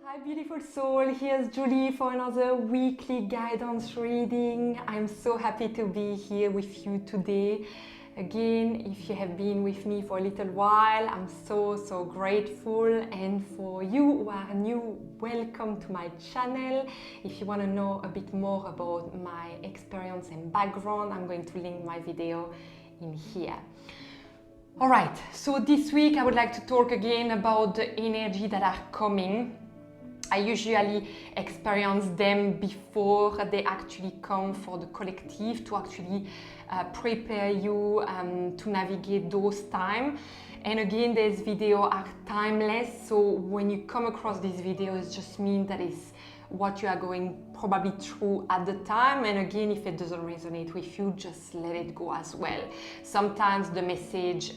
Hi beautiful soul, here's Julie for another weekly guidance reading. I'm so happy to be here with you today. Again, if you have been with me for a little while, I'm so grateful. And for you who are new, welcome to my channel. If you want to know a bit more about my experience and background, I'm going to link my video in here. Alright, so this week I would like to talk again about the energy that are coming. I usually experience them before they actually come for the collective to actually prepare you to navigate those times. And again, these videos are timeless, so when you come across these videos, it just means that it's what you are going probably through at the time. And again, if it doesn't resonate with you, just let it go as well. Sometimes the message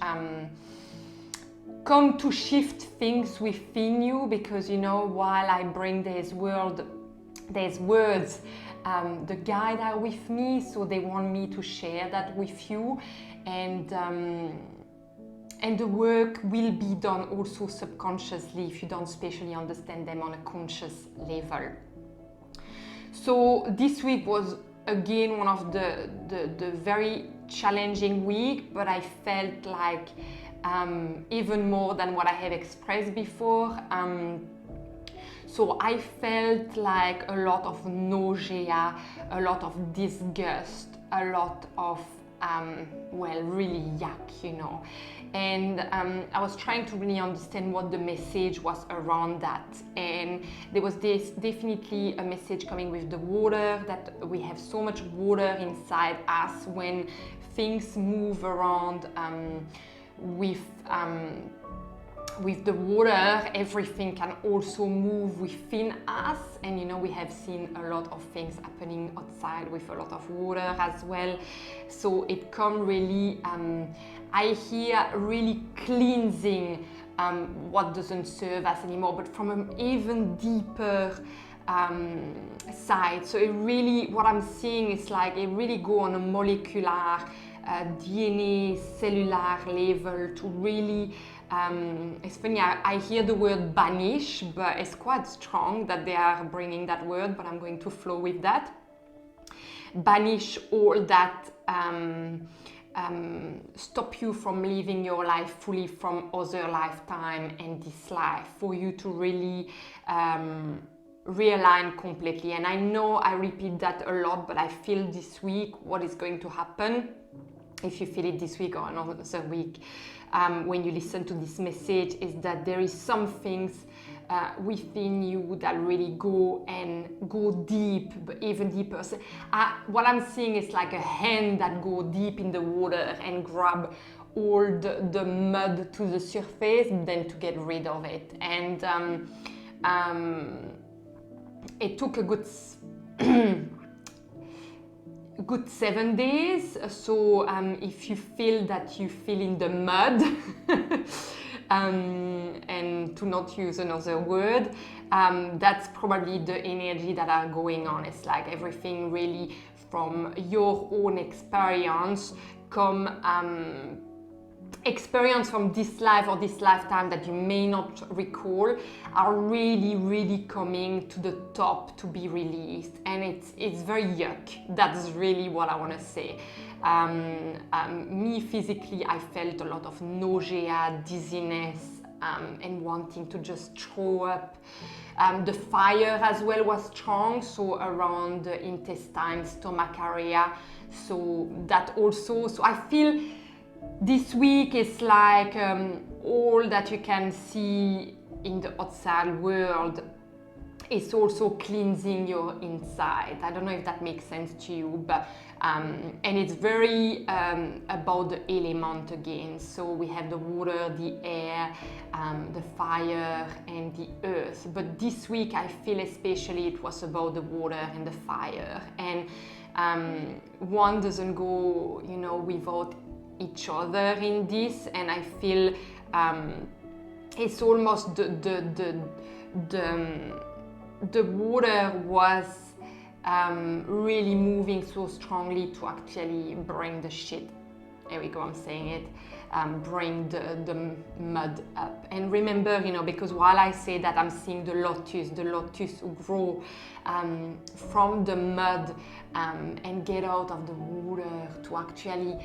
come to shift things within you, because you know, while I bring these words, the guide are with me, so they want me to share that with you, and the work will be done also subconsciously if you don't especially understand them on a conscious level. So this week was again one of the very challenging week, but I felt like even more than what I have expressed before. So I felt like a lot of nausea, a lot of disgust, a lot of, well, really yuck, you know. And I was trying to really understand what the message was around that. And there was definitely a message coming with the water, that we have so much water inside us. When things move around with the water, everything can also move within us. And you know, we have seen a lot of things happening outside with a lot of water as well. So it come really, I hear really cleansing what doesn't serve us anymore, but from an even deeper side. So it really, what I'm seeing is like it really go on a molecular DNA cellular level to really, it's funny, I hear the word banish, but it's quite strong that they are bringing that word, but I'm going to flow with that. Banish all that stop you from living your life fully from other lifetime and this life, for you to really realign completely. And I know I repeat that a lot, but I feel this week what is going to happen, if you feel it this week or another week, when you listen to this message, is that there is some things within you that really go deep, but even deeper. So, what I'm seeing is like a hand that go deep in the water and grab all the mud to the surface, then to get rid of it. And it took a good 7 days. So if you feel that you feel in the mud, and to not use another word, that's probably the energy that are going on. It's like everything really from your own experience experience from this life or this lifetime that you may not recall, are really coming to the top to be released. And it's very yuck. That's really what I want to say. Me physically, I felt a lot of nausea, dizziness, and wanting to just throw up. The fire as well was strong, so around the intestine, stomach area. So that also, so I feel this week is like all that you can see in the outside world is also cleansing your inside. I don't know if that makes sense to you, but and it's very about the element again. So we have the water, the air, the fire, and the earth. But this week I feel especially it was about the water and the fire. And one doesn't go, you know, without each other in this. And I feel it's almost the water was really moving so strongly to actually bring the shit here we go, I'm saying it, bring the mud up. And remember, you know, because while I say that I'm seeing the lotus grow from the mud and get out of the water to actually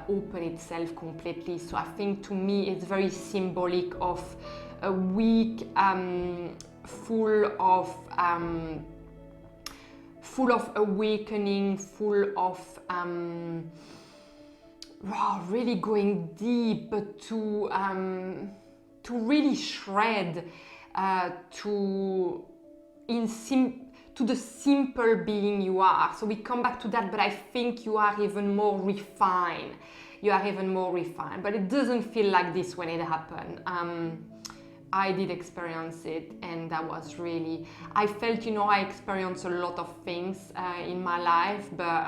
open itself completely. So I think to me it's very symbolic of a week full of awakening, full of really going deep, but to really shred to the simple being you are. So we come back to that, but I think you are even more refined. You are even more refined, but it doesn't feel like this when it happened. I did experience it, and that was really, I felt, you know, I experienced a lot of things in my life, but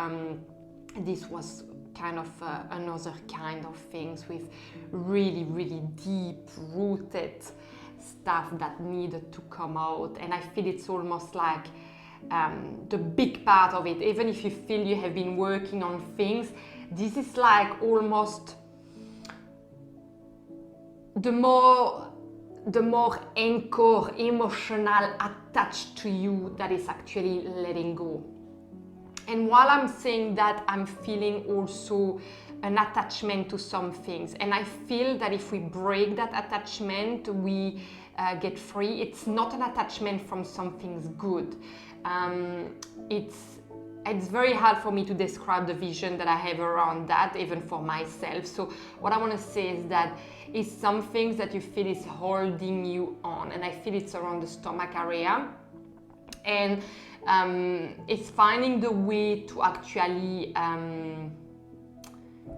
this was kind of another kind of things with really, really deep rooted stuff that needed to come out. And I feel it's almost like the big part of it, even if you feel you have been working on things, this is like almost the more anchor, emotional, attached to you that is actually letting go. And while I'm saying that, I'm feeling also an attachment to some things. And I feel that if we break that attachment, we get free. It's not an attachment from something's good. It's very hard for me to describe the vision that I have around that, even for myself. So what I want to say is that it's some things that you feel is holding you on, and I feel it's around the stomach area, and it's finding the way to actually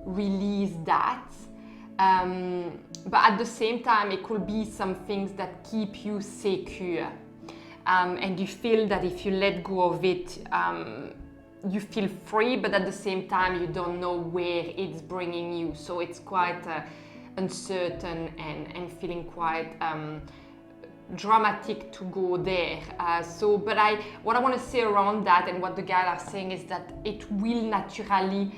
release that. But at the same time, it could be some things that keep you secure, and you feel that if you let go of it, you feel free, but at the same time you don't know where it's bringing you. So it's quite uncertain and feeling quite dramatic to go there. What I want to say around that, and what the guides are saying, is that it will naturally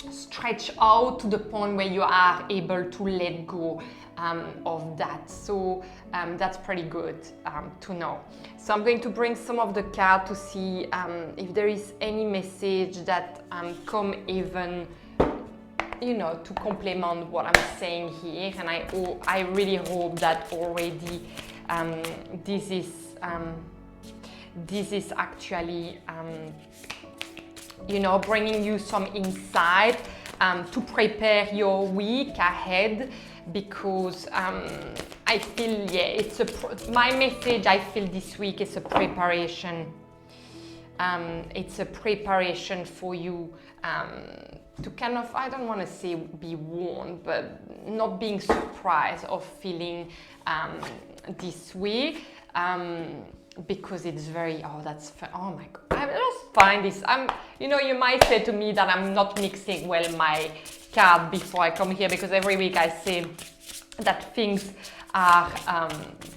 stretch out to the point where you are able to let go of that. So that's pretty good to know. So I'm going to bring some of the cards to see if there is any message that come even, you know, to complement what I'm saying here. And I really hope that already this is actually you know, bringing you some insight to prepare your week ahead, because I feel, yeah, my message I feel this week is a preparation. It's a preparation for you to kind of, I don't want to say be warned, but not being surprised of feeling this way. Because it's very, oh my God, I just find this, you know, you might say to me that I'm not mixing well my card before I come here, because every week I say that things are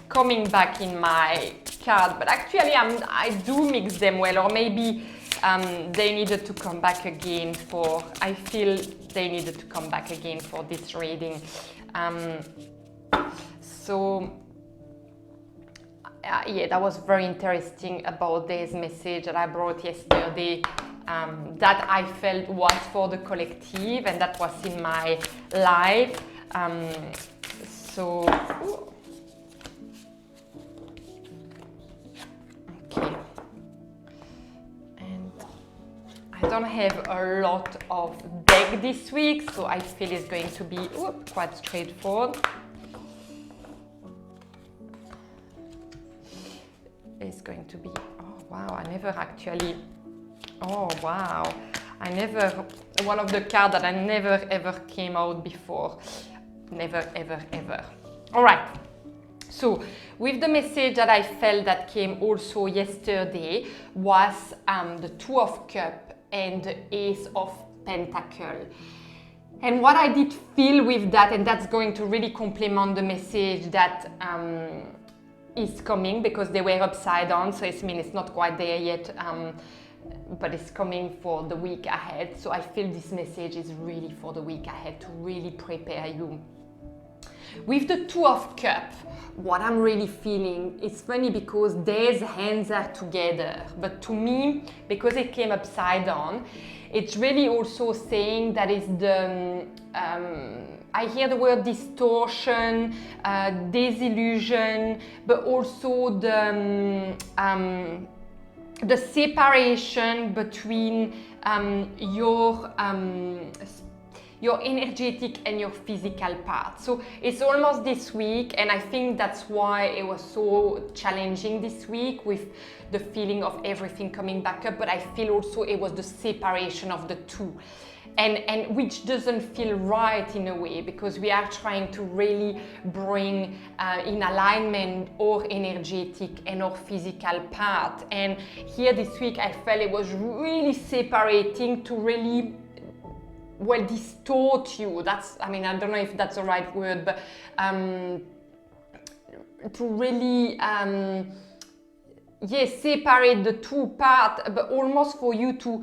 coming back in my card, but actually I do mix them well, or maybe they needed to come back again I feel they needed to come back again for this reading. Yeah, that was very interesting about this message that I brought yesterday, that I felt was for the collective, and that was in my life. Okay. And I don't have a lot of deck this week, so I feel it's going to be quite straightforward. Is going to be, one of the cards that I never ever came out before. Never ever ever. All right, so with the message that I felt that came also yesterday was the Two of Cups and the Ace of Pentacles. And what I did feel with that, and that's going to really complement the message that is coming, because they were upside down, so it means it's not quite there yet, but it's coming for the week ahead. So I feel this message is really for the week ahead to really prepare you. With the Two of Cups, what I'm really feeling, it's funny because their hands are together, but to me, because it came upside down, it's really also saying that it's the, I hear the word distortion, disillusion, but also the separation between your energetic and your physical part. So it's almost this week, and I think that's why it was so challenging this week with the feeling of everything coming back up, but I feel also it was the separation of the two. And which doesn't feel right in a way, because we are trying to really bring in alignment our energetic and our physical part. And here this week I felt it was really separating to really, well, distort you. That's, I mean, I don't know if that's the right word, but to really separate the two parts, but almost for you to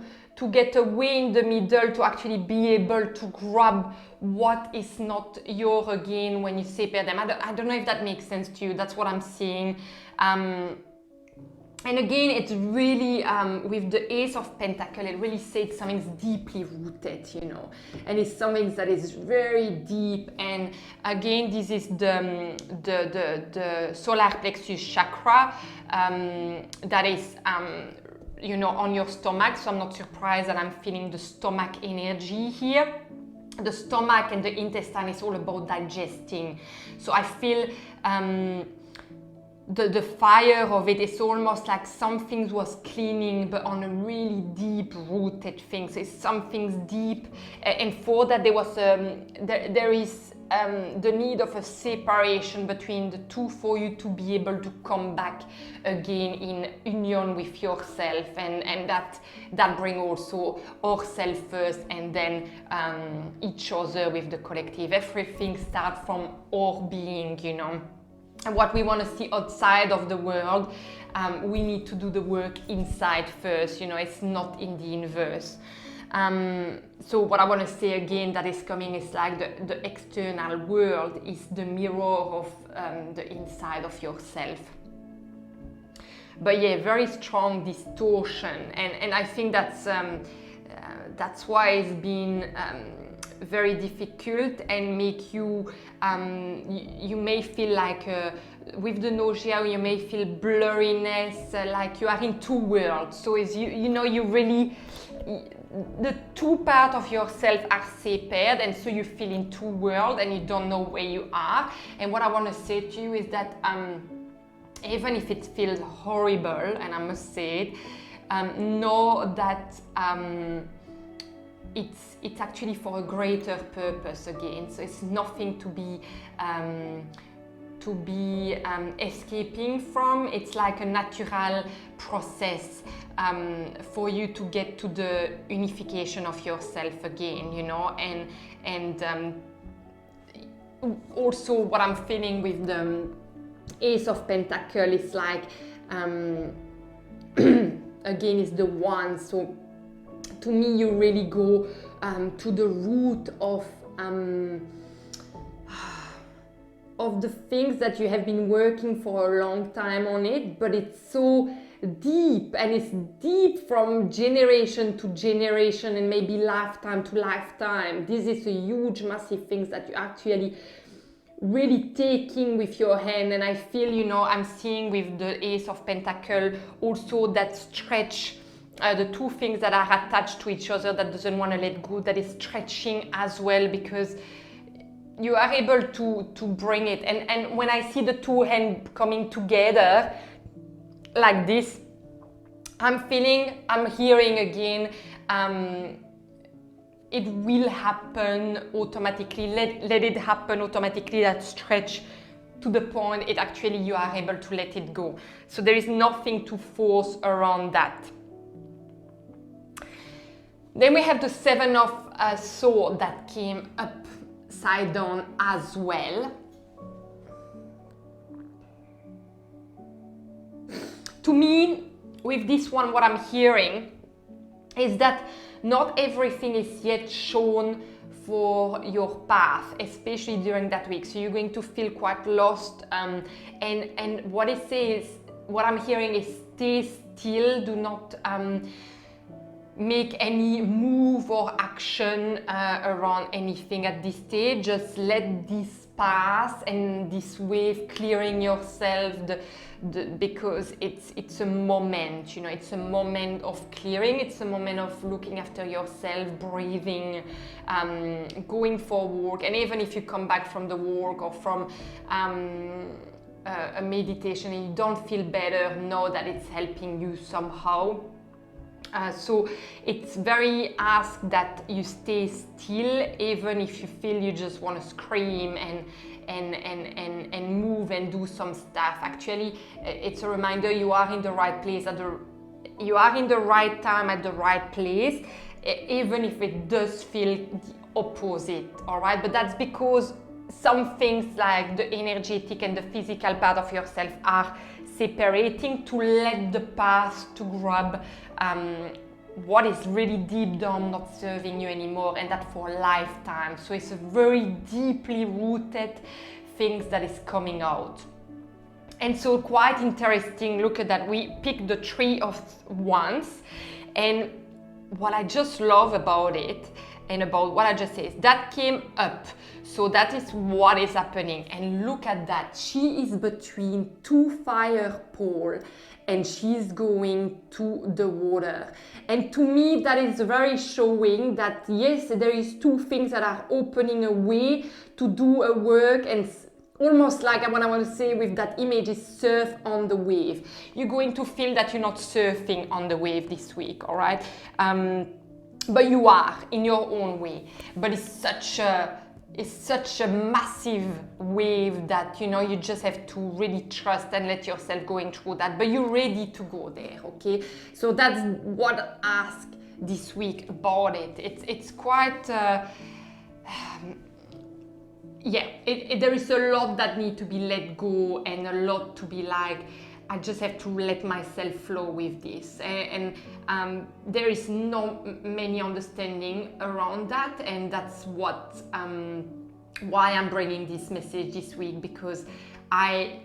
get away in the middle, to actually be able to grab what is not yours again when you separate them. I don't know if that makes sense to you. That's what I'm seeing. And again, it's really, with the Ace of Pentacles, it really says something's deeply rooted, you know, and it's something that is very deep. And again, this is the solar plexus chakra that is, you know, on your stomach. So I'm not surprised that I'm feeling the stomach energy here. The stomach and the intestine is all about digesting. So I feel the fire of it is almost like something was cleaning, but on a really deep rooted thing. So it's something deep, and for that there was there is the need of a separation between the two for you to be able to come back again in union with yourself, and that bring also ourself first, and then each other with the collective. Everything starts from our being, you know. And what we want to see outside of the world, we need to do the work inside first, you know, it's not in the inverse. So what I want to say again that is coming is like the external world is the mirror of the inside of yourself. But yeah, very strong distortion, and I think that's why it's been very difficult, and make you you may feel like with the nausea, you may feel blurriness, like you are in two worlds. So is you know, you really, the two parts of yourself are separate, and so you feel in two worlds and you don't know where you are. And what I want to say to you is that even if it feels horrible, and I must say it, know that it's actually for a greater purpose again. So it's nothing to be escaping from. It's like a natural process for you to get to the unification of yourself again, you know. And also what I'm feeling with the Ace of Pentacles is like again is the one. So to me, you really go to the root of the things that you have been working for a long time on it, but it's so deep, and it's deep from generation to generation, and maybe lifetime to lifetime. This is a huge, massive things that you actually really taking with your hand. And I feel, you know, I'm seeing with the Ace of Pentacles also that stretch. The two things that are attached to each other that doesn't want to let go, that is stretching as well, because you are able to bring it. And when I see the two hands coming together like this, I'm hearing again, it will happen automatically. Let it happen automatically, that stretch to the point it actually you are able to let it go. So there is nothing to force around that. Then we have the Seven of Swords that came upside down as well. To me, with this one, what I'm hearing is that not everything is yet shown for your path, especially during that week. So you're going to feel quite lost, and what it says, what I'm hearing is stay still, do not make any move or action around anything at this stage. Just let this pass and this wave clearing yourself, because it's a moment, you know, it's a moment of clearing, it's a moment of looking after yourself, breathing, going for a walk. And even if you come back from the walk or from a meditation and you don't feel better, know that it's helping you somehow. So it's very asked that you stay still, even if you feel you just want to scream and move and do some stuff. Actually, it's a reminder you are in the right place you are in the right time at the right place, even if it does feel the opposite. All right, but that's because some things like the energetic and the physical part of yourself are separating, to let the past to grab what is really deep down not serving you anymore, and that for a lifetime. So it's a very deeply rooted things that is coming out. And so quite interesting, look at that, we picked the Three of Wands, and what I just love about it and about what I just said is that came up. So that is what is happening. And look at that. She is between two fire poles and she's going to the water. And to me, that is very showing that yes, there is two things that are opening a way to do a work, and almost like what I want to say with that image is surf on the wave. You're going to feel that you're not surfing on the wave this week, all right? But you are in your own way. But it's such a massive wave that, you know, you just have to really trust and let yourself going through that. But you're ready to go there, okay? So that's what I ask this week about it. It's quite, there is a lot that need to be let go, and a lot to be like, I just have to let myself flow with this, and there is no many understanding around that, and that's what why I'm bringing this message this week, because I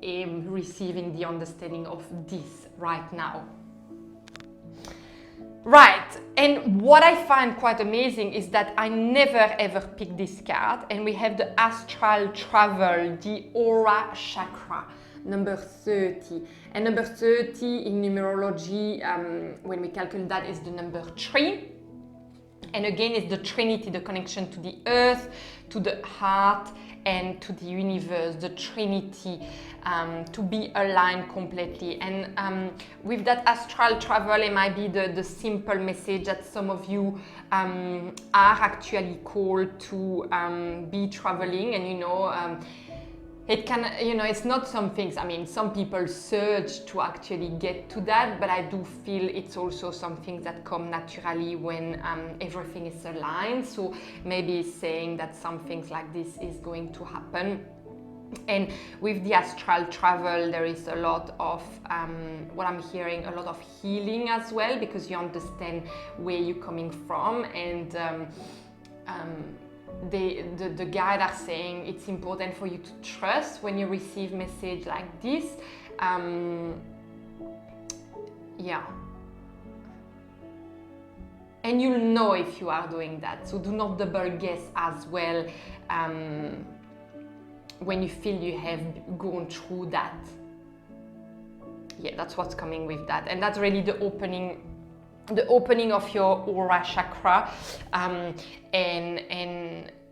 am receiving the understanding of this right now. Right, and what I find quite amazing is that I never ever pick this card, and we have the astral travel, the aura chakra, number 30. And number 30 in numerology, when we calculate that, is the number 3. And again, it's the Trinity, the connection to the earth, to the heart, and to the universe, the Trinity, to be aligned completely. And with that astral travel, it might be the simple message that some of you are actually called to be traveling, and you know, it can, you know, it's not some things, I mean, some people search to actually get to that, but I do feel it's also some things that come naturally when everything is aligned. So maybe it's saying that some things like this is going to happen. And with the astral travel, there is a lot of, what I'm hearing, a lot of healing as well, because you understand where you're coming from. And the guide are saying it's important for you to trust when you receive message like this. Yeah. And you'll know if you are doing that. So do not double guess as well when you feel you have gone through that. Yeah, that's what's coming with that. And that's really the opening of your aura chakra, and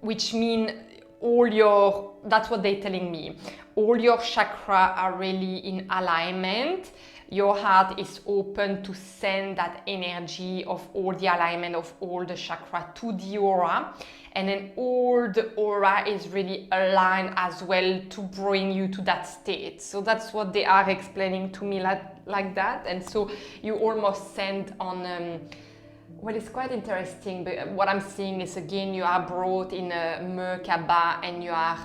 which mean that's what they're telling me, all your chakra are really in alignment. Your heart is open to send that energy of all the alignment of all the chakra to the aura, and then all the aura is really aligned as well to bring you to that state. So that's what they are explaining to me like that. And so you almost send on well, it's quite interesting, but what I'm seeing is, again, you are brought in a Merkaba, and you are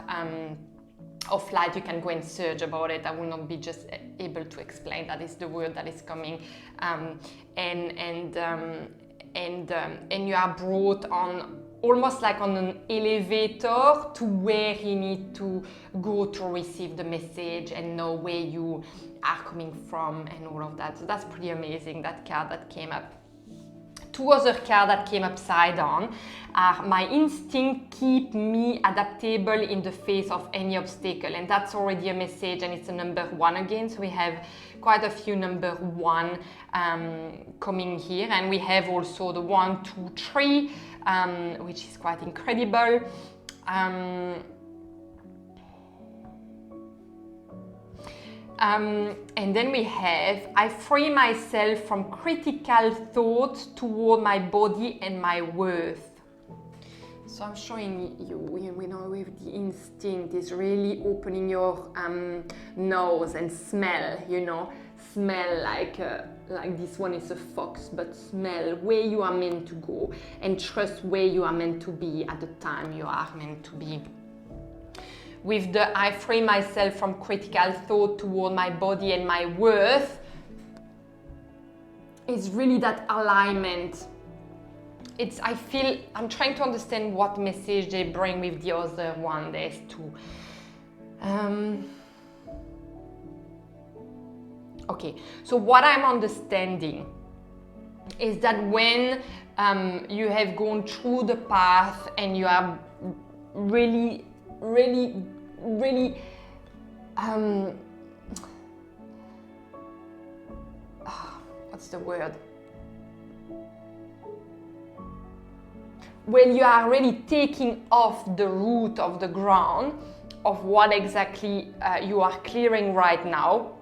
of light. You can go and search about it. I will not be just able to explain. That is the word that is coming, and you are brought on almost like on an elevator to where you need to go to receive the message and know where you are coming from and all of that. So that's pretty amazing, that card that came up. Two other cards that came upside down are my instinct keep me adaptable in the face of any obstacle, and that's already a message, and it's a number 1 again, so we have quite a few number 1 coming here, and we have also the 1, 2, 3, which is quite incredible. And then we have, I free myself from critical thoughts toward my body and my worth. So I'm showing you, you know, with the instinct is really opening your nose and smell, you know, smell like this one is a fox, but smell where you are meant to go and trust where you are meant to be at the time you are meant to be. With the I free myself from critical thought toward my body and my worth, it's really that alignment. I'm trying to understand what message they bring with the other one. There's 2. Okay, so what I'm understanding is that when you have gone through the path and you are really what's the word? When you are really taking off the root of the ground of what exactly you are clearing right now,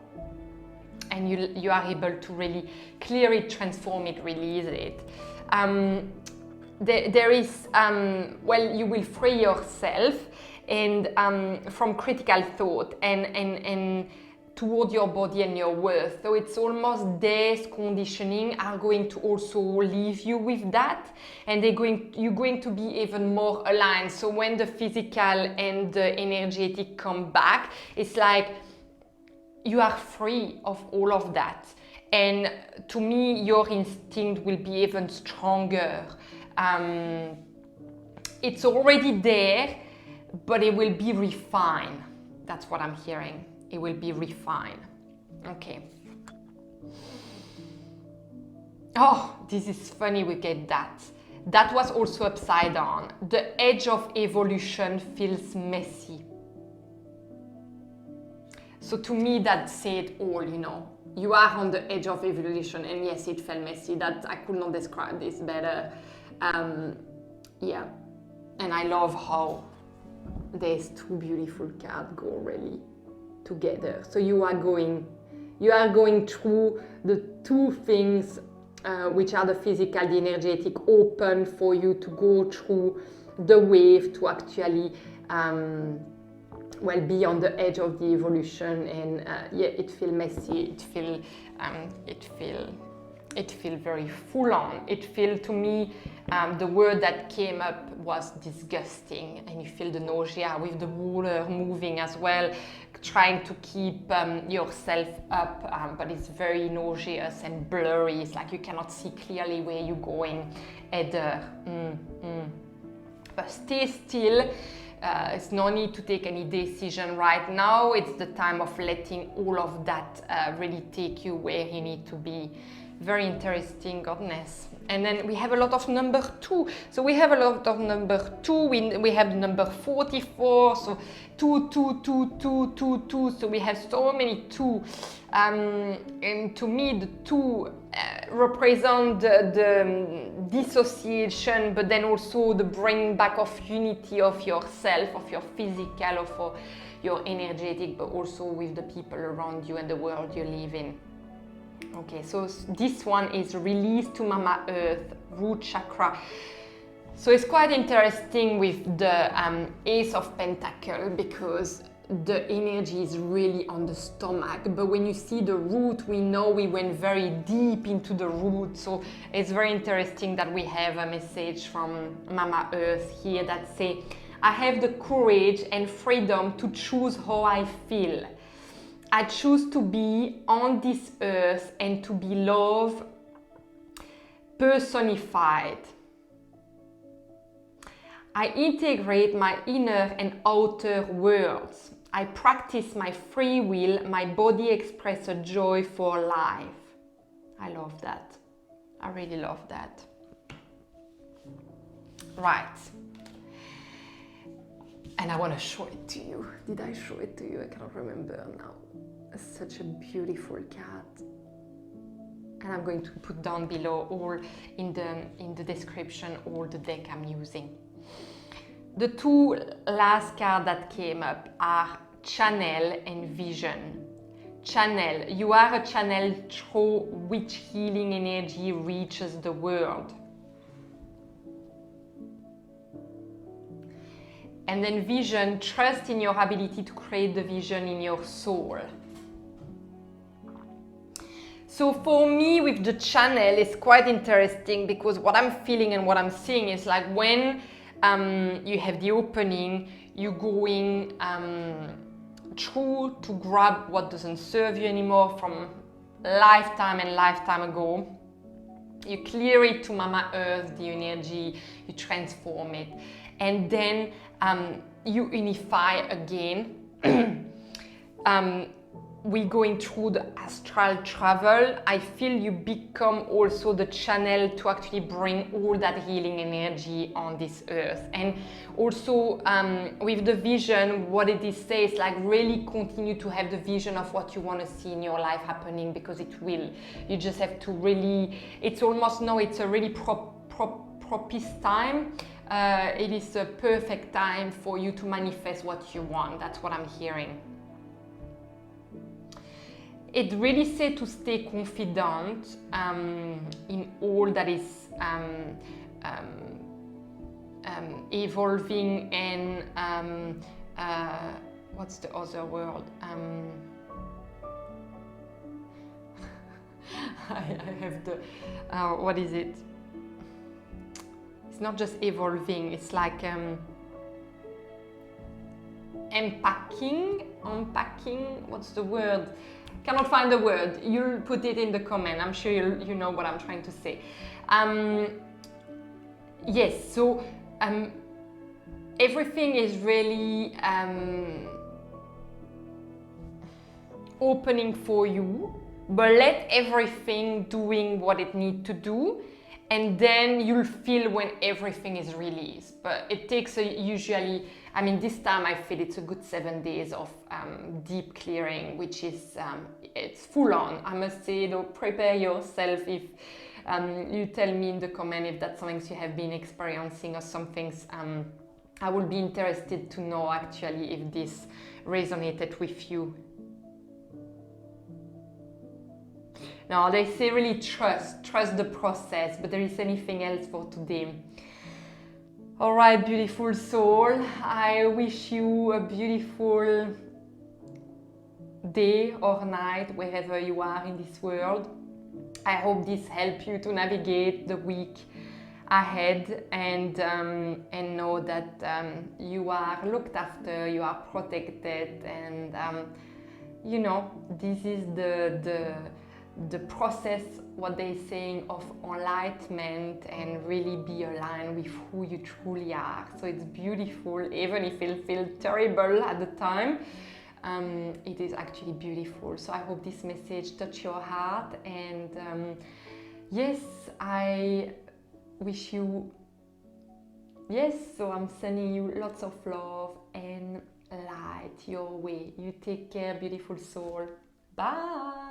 and you are able to really clear it, transform it, release it. There is, well, you will free yourself and from critical thought and toward your body and your worth. So it's almost these conditioning are going to also leave you with that, and you're going to be even more aligned. So when the physical and the energetic come back, it's like you are free of all of that. And to me, your instinct will be even stronger. It's already there, but it will be refined. That's what I'm hearing. It will be refined. Okay. Oh, this is funny we get that. That was also upside down. The edge of evolution feels messy. So to me, that said all, you know. You are on the edge of evolution, and yes, it felt messy. That I could not describe this better. Yeah, and I love how these 2 beautiful cards go really together. So you are going through the 2 things, which are the physical, the energetic, open for you to go through the wave to actually well, be on the edge of the evolution. And yeah, it feels messy. It feels very full on. It feels to me, the word that came up was disgusting, and you feel the nausea with the water moving as well, trying to keep yourself up, but it's very nauseous and blurry. It's like you cannot see clearly where you're going either. But stay still. It's no need to take any decision right now. It's the time of letting all of that really take you where you need to be. Very interesting, goodness. And then we have a lot of number 2. So we have a lot of number 2. We have the number 44. So 2, 2, 2, 2, 2, 2. So we have so many 2. And to me, the 2 represent the dissociation, but then also the bringing back of unity of yourself, of your physical, of your energetic, but also with the people around you and the world you live in. Okay, so this one is release to Mama Earth, root chakra. So it's quite interesting with the Ace of Pentacles, because the energy is really on the stomach, but when you see the root, we know we went very deep into the root. So it's very interesting that we have a message from Mama Earth here that say, I have the courage and freedom to choose how I feel. I choose to be on this earth and to be love personified. I integrate my inner and outer worlds. I practice my free will. My body expresses a joy for life. I love that. I really love that. Right. And I want to show it to you. Did I show it to you? I cannot remember now. It's such a beautiful card. And I'm going to put down below all in the description all the deck I'm using. The two last cards that came up are channel and vision. Channel, you are a channel through which healing energy reaches the world. And then vision, trust in your ability to create the vision in your soul. So for me with the channel, it's quite interesting because what I'm feeling and what I'm seeing is like when you have the opening, you're going through to grab what doesn't serve you anymore from lifetime and lifetime ago. You clear it to Mama Earth, the energy, you transform it. And then you unify again. We're going through the astral travel. I feel you become also the channel to actually bring all that healing energy on this earth. And also with the vision, what it is says, like really continue to have the vision of what you want to see in your life happening, because it will. You just have to really, it's almost, no, it's a really propice time. It is a perfect time for you to manifest what you want. That's what I'm hearing. It really says to stay confident in all that is evolving and what's the other word? I have the, what is it? It's not just evolving, it's like unpacking, what's the word? Cannot find the word. You'll put it in the comment. I'm sure you know what I'm trying to say. Yes, so everything is really opening for you, but let everything doing what it needs to do, and then you'll feel when everything is released. But it takes usually, I mean, this time I feel it's a good 7 days of deep clearing, which is, it's full on. I must say, though, prepare yourself if you tell me in the comment if that's something you have been experiencing or some things. I will be interested to know actually if this resonated with you. Now, they say really trust the process, but there is anything else for today? All right, beautiful soul, I wish you a beautiful day or night, wherever you are in this world. I hope this helped you to navigate the week ahead and know that you are looked after, you are protected, and you know, this is the process, what they're saying, of enlightenment and really be aligned with who you truly are. So it's beautiful, even if it feels terrible at the time. It is actually beautiful. So I hope this message touched your heart, and yes, I wish you, yes, so I'm sending you lots of love and light your way. You take care, beautiful soul. Bye.